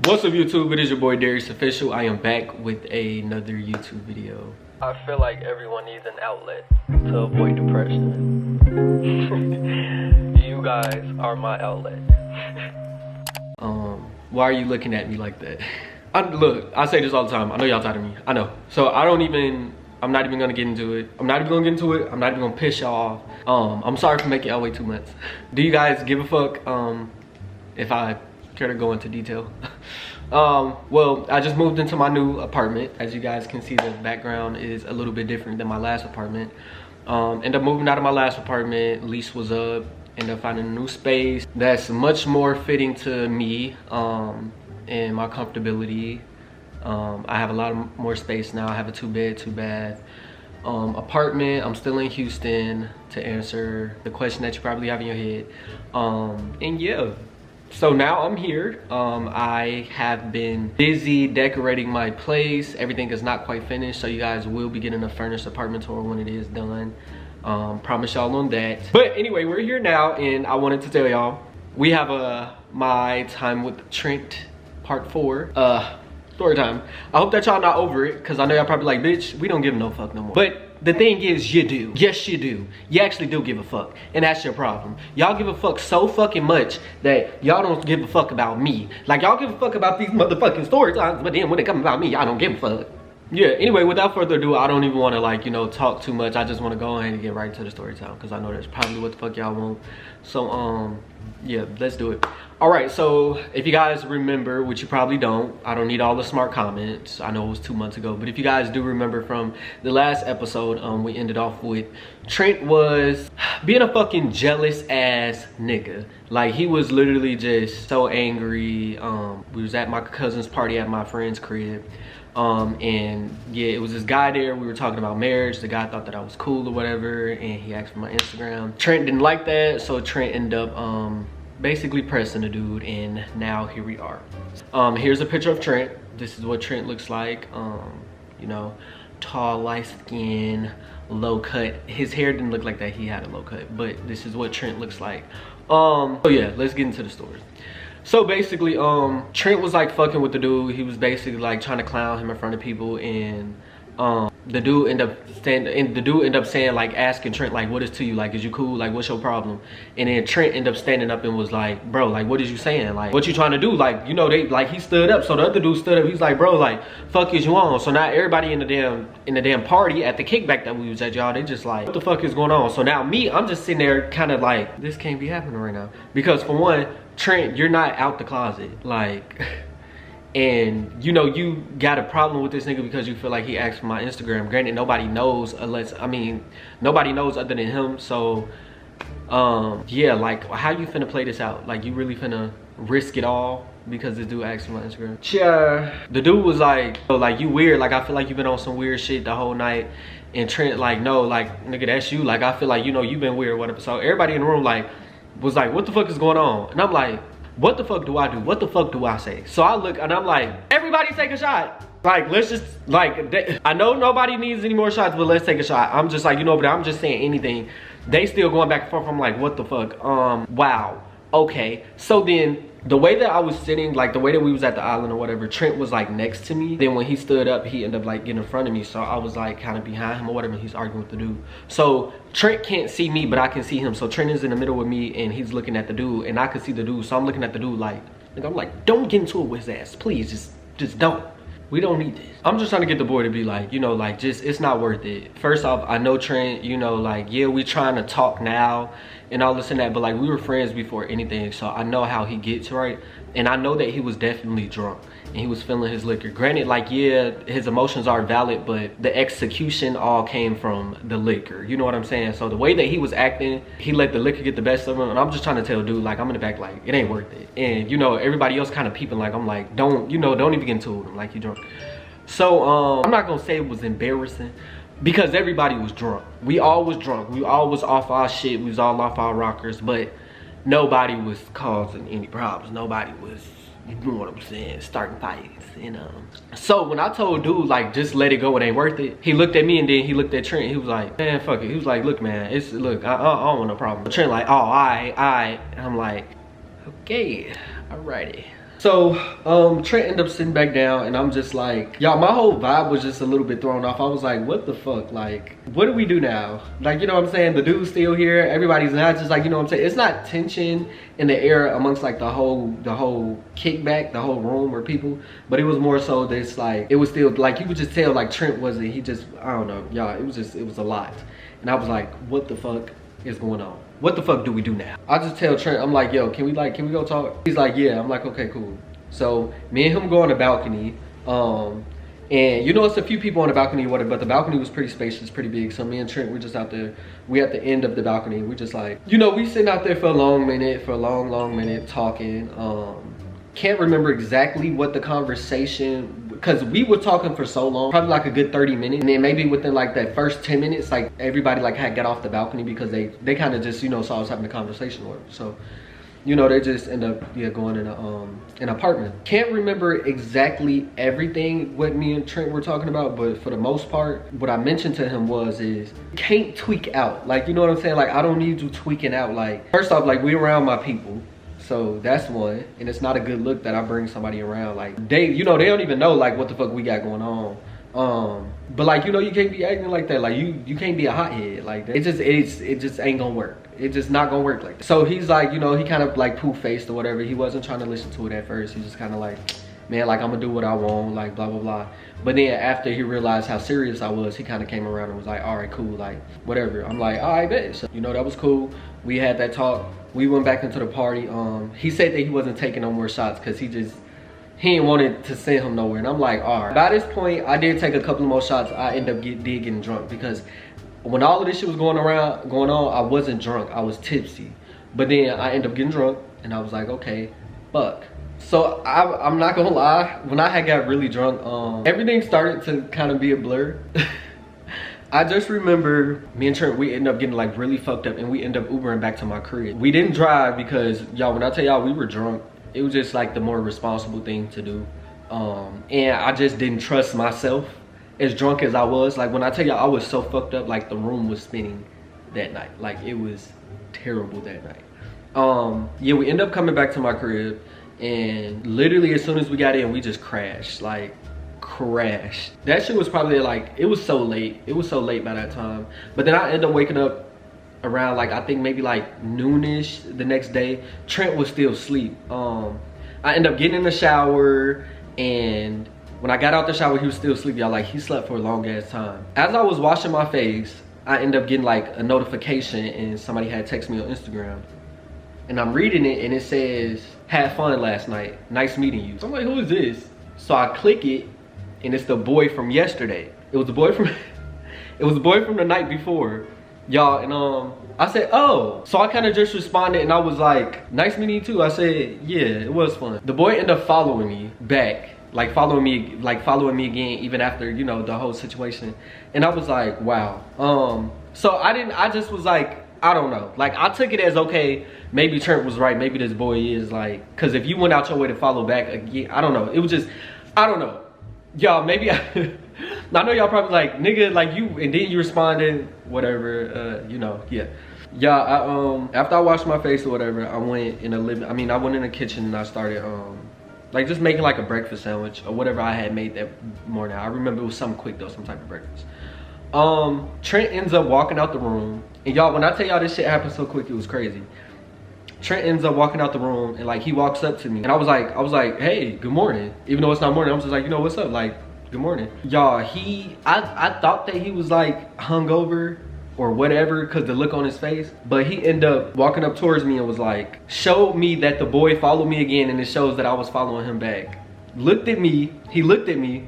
What's up YouTube, it is your boy Darriusofficiall. I am back with another YouTube video. I feel like everyone needs an outlet to avoid depression. You guys are my outlet. Why are you looking at me like that? Look, I say this all the time. I know y'all tired of me. I know. So I'm not even gonna get into it. I'm not even gonna piss y'all off. I'm sorry for making y'all wait 2 months. Do you guys give a fuck if I care to go into detail? Well, I just moved into my new apartment. As you guys can see, the background is a little bit different than my last apartment. Ended up moving out of my last apartment, lease was up, ended up finding a new space that's much more fitting to me and my comfortability. I have a lot more space now. I have a 2-bed, 2-bath apartment. I'm still in Houston, to answer the question that you probably have in your head. And yeah. So now I'm here. I have been busy decorating my place. Everything is not quite finished, so you guys will be getting a furnished apartment tour when it is done. Promise y'all on that. But anyway, we're here now, and I wanted to tell y'all, we have my time with Trent part 4. Story time. I hope that y'all not over it, because I know y'all probably like, bitch, we don't give no fuck no more. But the thing is, you do. Yes, you do. You actually do give a fuck. And that's your problem. Y'all give a fuck so fucking much that y'all don't give a fuck about me. Like, y'all give a fuck about these motherfucking story times, but then when it comes about me, y'all don't give a fuck. Yeah, anyway, without further ado, I don't even want to, like, you know, talk too much. I just want to go ahead and get right to the story time, because I know that's probably what the fuck y'all want. So, yeah, let's do it. All right, so if you guys remember, which you probably don't, I don't need all the smart comments. I know it was 2 months ago, but if you guys do remember from the last episode, we ended off with Trent was being a fucking jealous ass nigga. Like, he was literally just so angry. We was at my cousin's party at my friend's crib. And yeah, it was this guy there. We were talking about marriage. The guy thought that I was cool or whatever, and he asked for my Instagram. Trent didn't like that, so Trent ended up basically pressing the dude, and now here we are. Here's a picture of Trent. This is what Trent looks like. You know, tall, light skin, low cut. His hair didn't look like that. He had a low cut, but this is what Trent looks like. So yeah, let's get into the story. So basically, Trent was like fucking with the dude. He was basically like trying to clown him in front of people, and the dude ended up saying, like, asking Trent, like, what is to you? Like, is you cool? Like, what's your problem? And then Trent ended up standing up and was like, bro, like, what is you saying? Like, what you trying to do? Like, you know, he stood up. So the other dude stood up. He's like, bro, like, fuck is you on? So now everybody in the damn party at the kickback that we was at, y'all, they just like, what the fuck is going on? So now me, I'm just sitting there kind of like, this can't be happening right now. Because for one, Trent, you're not out the closet. Like, and you know, you got a problem with this nigga because you feel like he asked for my Instagram. Granted, nobody knows nobody knows other than him. So yeah, like, how you finna play this out? Like, you really finna risk it all because this dude asked for my Instagram? Yeah. The dude was like, oh, like, you weird. Like, I feel like you've been on some weird shit the whole night. And Trent like, no, like, nigga, that's you. Like, I feel like, you know, you've been weird, whatever. So everybody in the room like was like, what the fuck is going on? And I'm like, what the fuck do I do? What the fuck do I say? So I look and I'm like, everybody take a shot. Like, let's just, like, I know nobody needs any more shots, but let's take a shot. I'm just like, you know, but I'm just saying anything. They still going back and forth. I'm like, what the fuck? Wow. Okay. So then the way that I was sitting, like the way that we was at the island or whatever, Trent was like next to me. Then when he stood up, he ended up like getting in front of me. So I was like kind of behind him or whatever. He's arguing with the dude. So Trent can't see me, but I can see him. So Trent is in the middle with me and he's looking at the dude and I can see the dude. So I'm looking at the dude like I'm like, don't get into it with his ass. Please, just don't. We don't need this. I'm just trying to get the boy to be like, you know, like, just, it's not worth it. First off, I know Trent, you know, like, yeah, we trying to talk now and all this and that, but like, we were friends before anything, so I know how he gets, right? And I know that he was definitely drunk and he was feeling his liquor. Granted, like, yeah, his emotions are valid, but the execution all came from the liquor. You know what I'm saying? So the way that he was acting, he let the liquor get the best of him. And I'm just trying to tell dude, like, I'm in the back, like, it ain't worth it. And, you know, everybody else kind of peeping, like, I'm like, don't even get into it. I'm like, you drunk. So, I'm not gonna say it was embarrassing because everybody was drunk. We all was drunk. We all was off our shit. We was all off our rockers, but nobody was causing any problems. Nobody was, you know what I'm saying, starting fights. And so when I told dude, like, just let it go, it ain't worth it, he looked at me and then he looked at Trent. He was like, man, fuck it. He was like, look, man, look, I don't want no problem. Trent like, oh, I. And I'm like, okay, alrighty. So Trent ended up sitting back down, and I'm just like, y'all, my whole vibe was just a little bit thrown off. I was like, what the fuck? Like, what do we do now? Like, you know what I'm saying? The dude's still here. Everybody's not just like, you know what I'm saying? It's not tension in the air amongst like the whole kickback, the whole room or people, but it was more so this, like, it was still like, you could just tell like Trent wasn't, he just, I don't know, y'all, it was a lot. And I was like, what the fuck is going on? What the fuck do we do now? I just tell Trent, I'm like, yo, can we go talk? He's like, yeah. I'm like, okay, cool. So me and him go on the balcony. And you know, it's a few people on the balcony, but the balcony was pretty spacious, pretty big. So me and Trent, we're just out there. We at the end of the balcony. We just like, you know, we sitting out there for a long minute talking. Can't remember exactly what the conversation, because we were talking for so long, probably like a good 30 minutes. And then maybe within like that first 10 minutes, like everybody like had got off the balcony because they kind of just, you know, saw us having a conversation or whatever. So, you know, they just end up, yeah, going in an apartment. Can't remember exactly everything what me and Trent were talking about, but for the most part, what I mentioned to him is, can't tweak out. Like, you know what I'm saying? Like, I don't need you tweaking out. Like, first off, like, we around my people. So that's one, and it's not a good look that I bring somebody around. Like, they, you know, they don't even know like what the fuck we got going on. But like, you know, you can't be acting like that. Like, you can't be a hothead like that. It just ain't gonna work. It's just not gonna work like that. So he's like, you know, he kind of like poof-faced or whatever. He wasn't trying to listen to it at first. He just kind of like, man, like, I'm gonna do what I want, like, blah blah blah. But then after he realized how serious I was, he kind of came around and was like, all right, cool, like, whatever. I'm like, all right, bet. So, you know, that was cool. We had that talk. We went back into the party. He said that he wasn't taking no more shots because he didn't want it to send him nowhere. And I'm like, all right. By this point, I did take a couple more shots. I ended up getting drunk because when all of this shit was going on, I wasn't drunk. I was tipsy. But then I ended up getting drunk, and I was like, okay, fuck. So I'm not gonna lie. When I had got really drunk, everything started to kind of be a blur. I just remember me and Trent, we ended up getting like really fucked up, and we ended up Ubering back to my crib. We didn't drive because, y'all, when I tell y'all we were drunk, it was just like the more responsible thing to do. And I just didn't trust myself as drunk as I was. Like, when I tell y'all I was so fucked up, like the room was spinning that night. Like, it was terrible that night. Yeah, we ended up coming back to my crib, and literally as soon as we got in, we just crashed. Like, crashed. That shit was probably like, it was so late. It was so late by that time. But then I ended up waking up around like, I think maybe like noonish the next day. Trent was still asleep. I ended up getting in the shower, and when I got out the shower, he was still asleep, y'all. Like, he slept for a long ass time. As I was washing my face, I ended up getting like a notification, and somebody had texted me on Instagram. And I'm reading it, and it says, had fun last night. Nice meeting you. So I'm like, who is this? So I click it, and it's the boy from yesterday. It was the boy from the night before, y'all. And I said, oh. So I kind of just responded, and I was like, nice meeting you too. I said, yeah, it was fun. The boy ended up following me back, like following me again, even after, you know, the whole situation. And I was like, wow. So I just was like, I don't know. Like, I took it as, okay, maybe Trent was right. Maybe this boy is like, because if you went out your way to follow back again, I don't know. It was just, I don't know. Y'all, maybe I know y'all probably like, nigga, like, you, and then you responded, whatever, you know, yeah. Yeah, after I washed my face or whatever, I went in the kitchen, and I started, like, just making like a breakfast sandwich or whatever I had made that morning. I remember it was something quick though, some type of breakfast. Trent ends up walking out the room, and y'all, when I tell y'all this shit happened so quick, it was crazy. Trent ends up walking out the room, and like, he walks up to me, and I was like, hey, good morning. Even though it's not morning, I'm just like, you know, what's up? Like, good morning. Y'all, I thought that he was like hungover or whatever, because the look on his face, but he ended up walking up towards me and was like, showed me that the boy followed me again, and it shows that I was following him back. He looked at me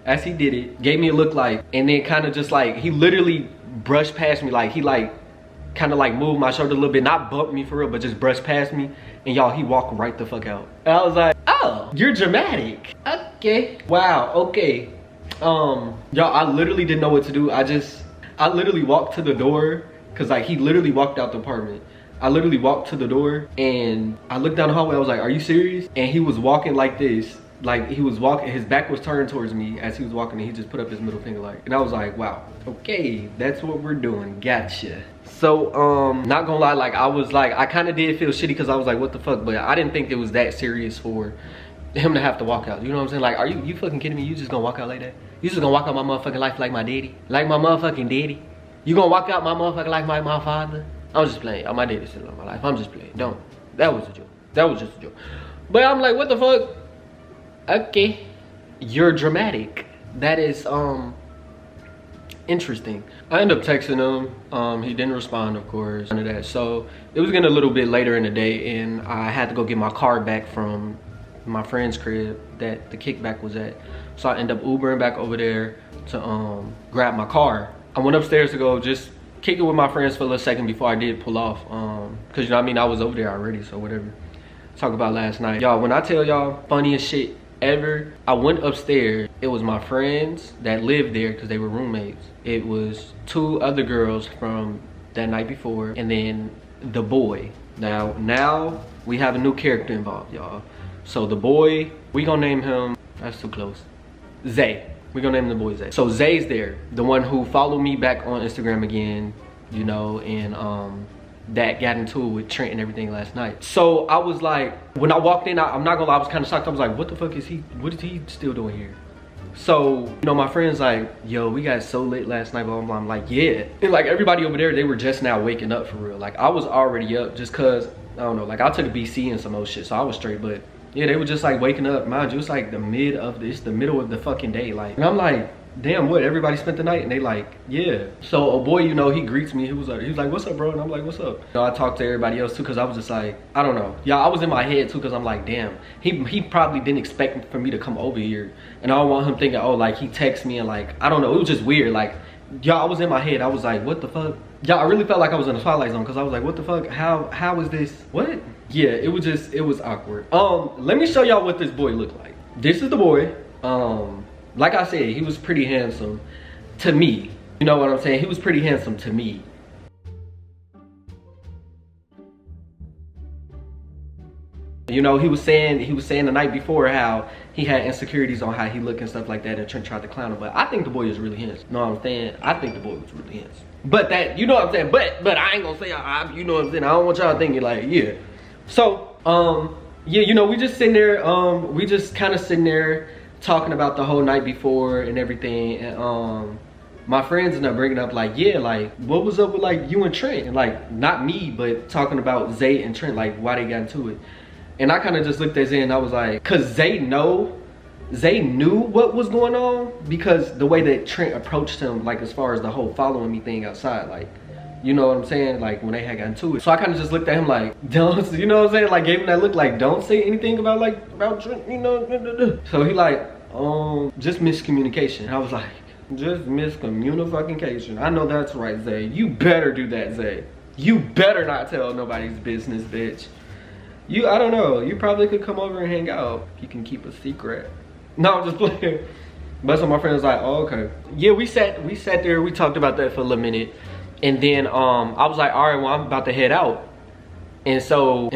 as he did it, gave me a look like, and then kind of just like, he literally brushed past me. Like, he like kind of like moved my shoulder a little bit, not bumped me for real, but just brushed past me. And y'all, he walked right the fuck out. And I was like, oh, you're dramatic. Okay. Wow, okay. Y'all, I literally didn't know what to do. I literally walked to the door, cause like, he literally walked out the apartment. I literally walked to the door, and I looked down the hallway. I was like, are you serious? And he was walking like this. Like, he was walking, his back was turned towards me as he was walking, and he just put up his middle finger like, and I was like, wow, okay, that's what we're doing, gotcha. So, not gonna lie, like, I kind of did feel shitty, because I was like, what the fuck, but I didn't think it was that serious for, him to have to walk out. You know what I'm saying? Like, are you fucking kidding me? You just gonna walk out like that? You just gonna walk out my motherfucking life like my daddy? Like my motherfucking daddy? You gonna walk out my motherfucking life like my father? I'm just playing. My daddy's still in my life. I'm just playing. Don't. That was a joke. That was just a joke. But I'm like, what the fuck? Okay. You're dramatic. That is, interesting. I ended up texting him. He didn't respond, of course. None of that. So it was getting a little bit later in the day, and I had to go get my car back from my friend's crib that the kickback was at. So I ended up Ubering back over there to grab my car. I went upstairs to go just kick it with my friends for a little second before I did pull off. Cause you know what I mean, I was over there already, so whatever. Talk about last night. Y'all, when I tell y'all funniest shit ever, I went upstairs. It was my friends that lived there because they were roommates. It was 2 other girls from that night before, and then the boy. Now we have a new character involved, y'all. So the boy, we gonna name him, that's too close, Zay. We gonna name the boy Zay. So Zay's there, the one who followed me back on Instagram again, you know, and that got into it with Trent and everything last night. So I was like, when I walked in, I'm not gonna lie, I was kind of shocked. I was like, what the fuck is he, what is he still doing here? So, you know, my friend's like, yo, we got so lit last night, blah, blah, blah. I'm like, yeah. And like everybody over there, they were just now waking up for real. Like I was already up just cause, I don't know, like I took a BC and some old shit, so I was straight, but yeah, they were just like waking up. Mind you, it's like the middle of the fucking day. Like, and I'm like, damn, what, everybody spent the night? And they like, yeah. So a boy, you know, he greets me. He was like, what's up, bro? And I'm like, what's up? You know, I talked to everybody else too, cause I was just like, I don't know. Yeah, I was in my head too, cause I'm like, damn, he probably didn't expect for me to come over here. And I don't want him thinking, oh, like he texted me and like, I don't know, it was just weird. Like, y'all, I was in my head. I was like, what the fuck? Y'all, I really felt like I was in the Twilight Zone, cause I was like, what the fuck? How is this? What? Yeah, it was awkward. Let me show y'all what this boy looked like. This is the boy. Like I said, he was pretty handsome to me. You know what I'm saying? He was pretty handsome to me. You know, he was saying the night before how he had insecurities on how he looked and stuff like that, and Trent tried to clown him. But I think the boy is really handsome. You know what I'm saying? I think the boy was really handsome. But that, you know what I'm saying? But I ain't gonna say you know what I'm saying? I don't want y'all thinking like, yeah. So, yeah, you know, we just sitting there, we just kind of sitting there talking about the whole night before and everything, and my friends ended up bringing up like, yeah, like what was up with like you and Trent, and like not me, but talking about Zay and Trent, like why they got into it. And I kind of just looked at Zay and I was like, cause Zay knew what was going on, because the way that Trent approached him, like as far as the whole following me thing outside, like, you know what I'm saying, like when they had gotten to it. So I kind of just looked at him like, don't, you know what I'm saying, like gave him that look like, don't say anything about Trent, you know. So he like, just miscommunication. And I was like, just miscommunication. I know that's right, Zay. You better do that, Zay. You better not tell nobody's business, bitch. I don't know, you probably could come over and hang out if you can keep a secret. No, I'm just playing. But so my friend was like, oh, okay. Yeah, we sat there, we talked about that for a little minute. And then I was like, all right, well, I'm about to head out. And so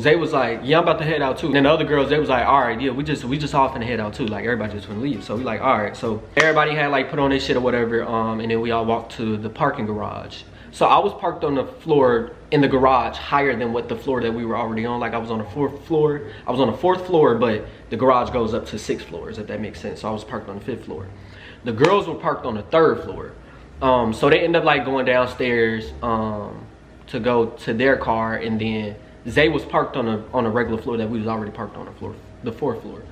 Zay was like, yeah, I'm about to head out too. And then the other girls, they was like, all right, yeah, we just all finna head out too. Like everybody just wanna leave. So we like, all right. So everybody had like put on their shit or whatever. And then we all walked to the parking garage. So I was parked on the floor in the garage higher than what the floor that we were already on. Like I was on the 4th floor. I was on the 4th floor, but the garage goes up to 6 floors, if that makes sense. So I was parked on the 5th floor. The girls were parked on the 3rd floor. So they ended up like going downstairs to go to their car, and then Zay was parked on a regular floor that we was already parked on the 4th floor.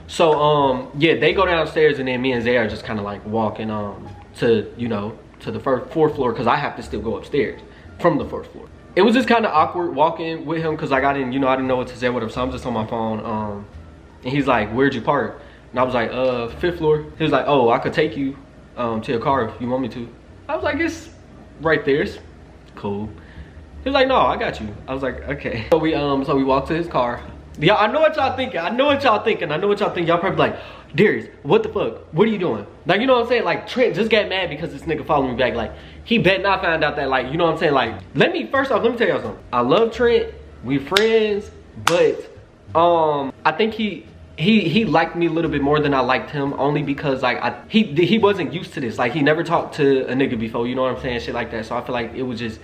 So yeah, they go downstairs, and then me and Zay are just kind of like walking to, you know, to the 4th floor, because I have to still go upstairs from the 4th floor. It was just kind of awkward walking with him, because like I didn't know what to say with him, so I'm just on my phone. And he's like, where'd you park? And I was like, 5th floor. He was like, oh, I could take you to your car if you want me to. I was like, it's right there, it's cool. He was like, no, I got you. I was like, okay. So we walked to his car. Yeah, I know what y'all thinking. I know what y'all thinking. Y'all probably like, Darrius, what the fuck? What are you doing? Like, you know what I'm saying? Like, Trent just got mad because this nigga followed me back. Like, he bet not find out that, like, you know what I'm saying? Like, first off, let me tell y'all something. I love Trent. We friends, but I think he liked me a little bit more than I liked him, only because like he wasn't used to this. Like, he never talked to a nigga before, you know what I'm saying? Shit like that. So I feel like it was just,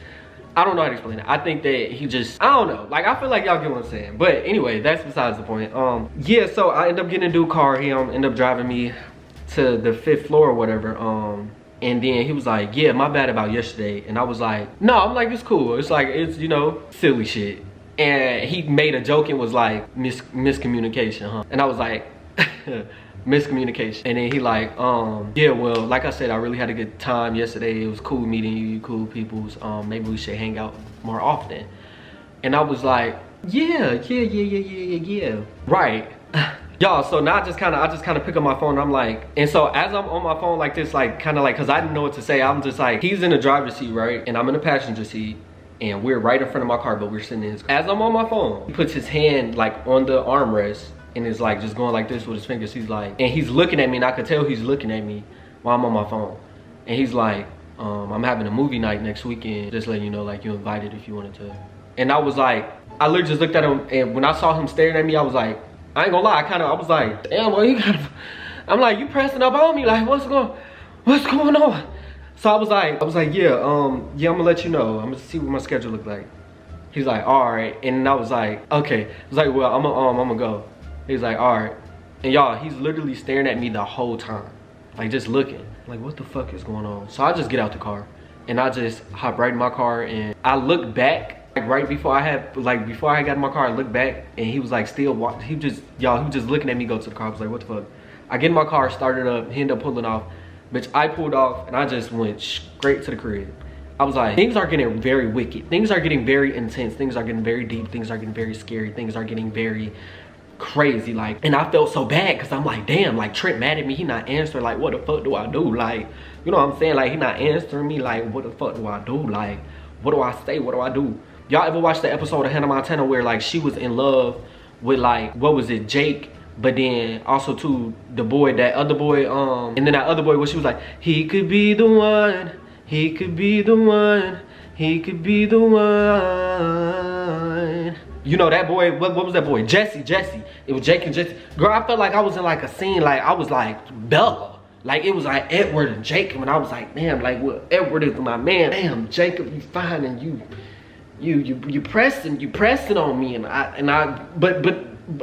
I don't know how to explain it. I think that he just, I don't know. Like, I feel like y'all get what I'm saying. But anyway, that's besides the point. Yeah, so I end up getting a new car. He end up driving me to the 5th floor or whatever. And then he was like, yeah, my bad about yesterday. And I was like, no, I'm like, it's cool. It's like, it's, you know, silly shit. And he made a joke and was like, miscommunication, huh? And I was like, miscommunication. And then he like, yeah, well, like I said, I really had a good time yesterday. It was cool meeting you, you cool peoples. Maybe we should hang out more often. And I was like, yeah. Right. Y'all, so now I just kind of pick up my phone and I'm like, and so as I'm on my phone like this, like kind of like, cause I didn't know what to say. I'm just like, he's in the driver's seat, right? And I'm in the passenger seat and we're right in front of my car, but we're sitting in his car. As I'm on my phone, he puts his hand like on the armrest and is like just going like this with his fingers. He's like, and he's looking at me and I could tell he's looking at me while I'm on my phone. And he's like, I'm having a movie night next weekend. Just letting you know, like, you invited if you wanted to. And I was like, I literally just looked at him and when I saw him staring at me, I was like, I ain't gonna lie, I was like, damn, well, you gotta, I'm like, you pressing up on me, like, what's going on? So I was like, yeah, I'm gonna let you know. I'm gonna see what my schedule look like. He's like, all right. And I was like, okay. I was like, well, I'm gonna go. He's like, all right. And y'all, he's literally staring at me the whole time. Like, just looking. Like, what the fuck is going on? So I just get out the car and I just hop right in my car and I look back. Like right before I got in my car, I looked back and he was like still watching. He was just looking at me go to the car. I was like, what the fuck? I get in my car, started up, he ended up pulling off. Bitch, I pulled off and I just went straight to the crib. I was like, things are getting very wicked. Things are getting very intense. Things are getting very deep. Things are getting very scary. Things are getting very crazy. Like, and I felt so bad because I'm like, damn, like Trent mad at me. He not answering. Like, what the fuck do I do? Like, you know what I'm saying? Like, he not answering me. Like, what the fuck do I do? Like, what do I say? What do I do? Y'all ever watched the episode of Hannah Montana where like she was in love with like, what was it, Jake? But then also too, the boy, that other boy, and then that other boy where she was like, he could be the one, he could be the one, he could be the one. You know that boy, what was that boy? Jesse. It was Jake and Jesse. Girl, I felt like I was in like a scene, like I was like Bella. Like it was like Edward and Jacob, and I was like, damn, like well, Edward is my man. Damn, Jacob, you fine and you pressing on me,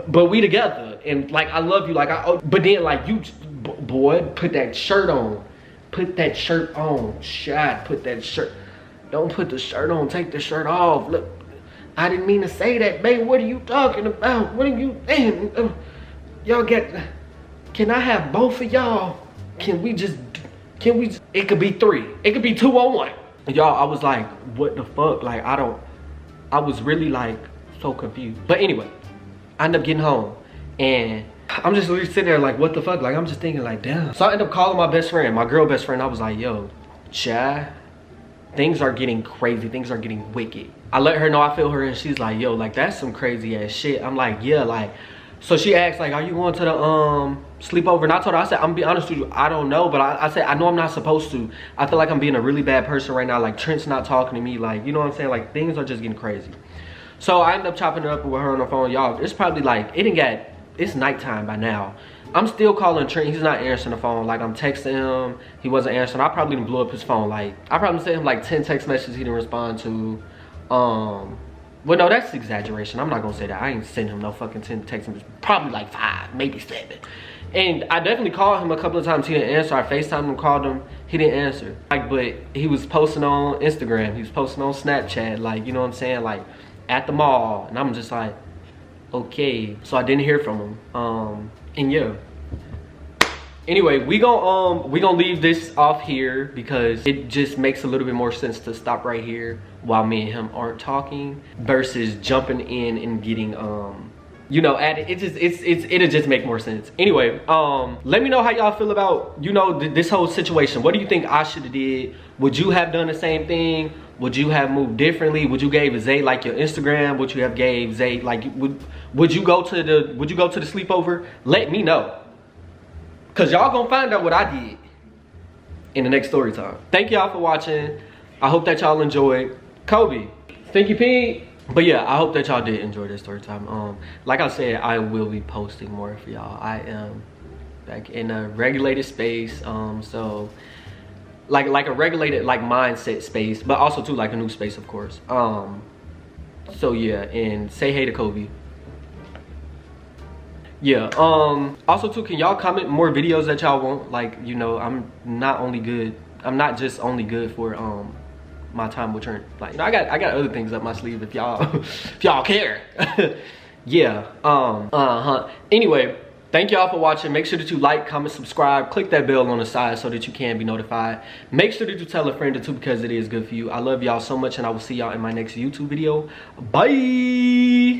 but we together, and like I love you, like but then like you, boy, put that shirt on, put that shirt on, shot, put that shirt, don't put the shirt on, take the shirt off. Look, I didn't mean to say that, babe. What are you talking about? What are you, damn, y'all get, can I have both of y'all? Can we just, it could be 3, it could be 2 on 1. Y'all, I was like, what the fuck? Like, I was really like so confused. But anyway, I ended up getting home and I'm just really sitting there like, what the fuck? Like, I'm just thinking like, damn. So I ended up calling my best friend, my girl best friend. I was like, yo, Chad, things are getting crazy. Things are getting wicked. I let her know I feel her and she's like, yo, like that's some crazy ass shit. I'm like, yeah, like, so she asked like, are you going to the sleepover? And I told her, I said, I'm gonna be honest with you, I don't know, but I said, I know I'm not supposed to. I feel like I'm being a really bad person right now. Like Trent's not talking to me, like, you know what I'm saying? Like things are just getting crazy. So I ended up chopping it up with her on the phone. Y'all, it's probably like, it's nighttime by now. I'm still calling Trent, he's not answering the phone. Like I'm texting him, he wasn't answering. I probably didn't blow up his phone. Like I probably sent him like 10 text messages he didn't respond to. Well, no, that's exaggeration. I'm not gonna say that. I ain't sent him no fucking 10 text messages. Probably like 5, maybe 7. And I definitely called him a couple of times. He didn't answer. I FaceTimed him, called him. He didn't answer. Like, but he was posting on Instagram. He was posting on Snapchat. Like, you know what I'm saying? Like, at the mall. And I'm just like, okay. So I didn't hear from him. And yeah. Anyway, we gonna leave this off here because it just makes a little bit more sense to stop right here while me and him aren't talking versus jumping in and getting you know, it'll just make more sense. Anyway, let me know how y'all feel about, you know, this whole situation. What do you think I should have did? Would you have done the same thing? Would you have moved differently? Would you gave Zay like your Instagram? Would you have gave Zay like would you go to the sleepover? Let me know. Cause y'all gonna find out what I did in the next story time. Thank y'all for watching. I hope that y'all enjoyed. Kobe, Stinky Pete. But yeah, I hope that y'all did enjoy this story time. Like I said, I will be posting more for y'all. I am back in a regulated space. So like a regulated like mindset space, but also too like a new space, of course. So yeah, and say hey to Kobe. Yeah, also too, can y'all comment more videos that y'all want? Like, you know, I'm not just only good for my time with Trent. Like, you know, I got other things up my sleeve if y'all if y'all care. Yeah, anyway, thank y'all for watching. Make sure that you like, comment, subscribe, click that bell on the side so that you can be notified. Make sure that you tell a friend or two because it is good for you. I love y'all so much, and I will see y'all in my next YouTube video. Bye.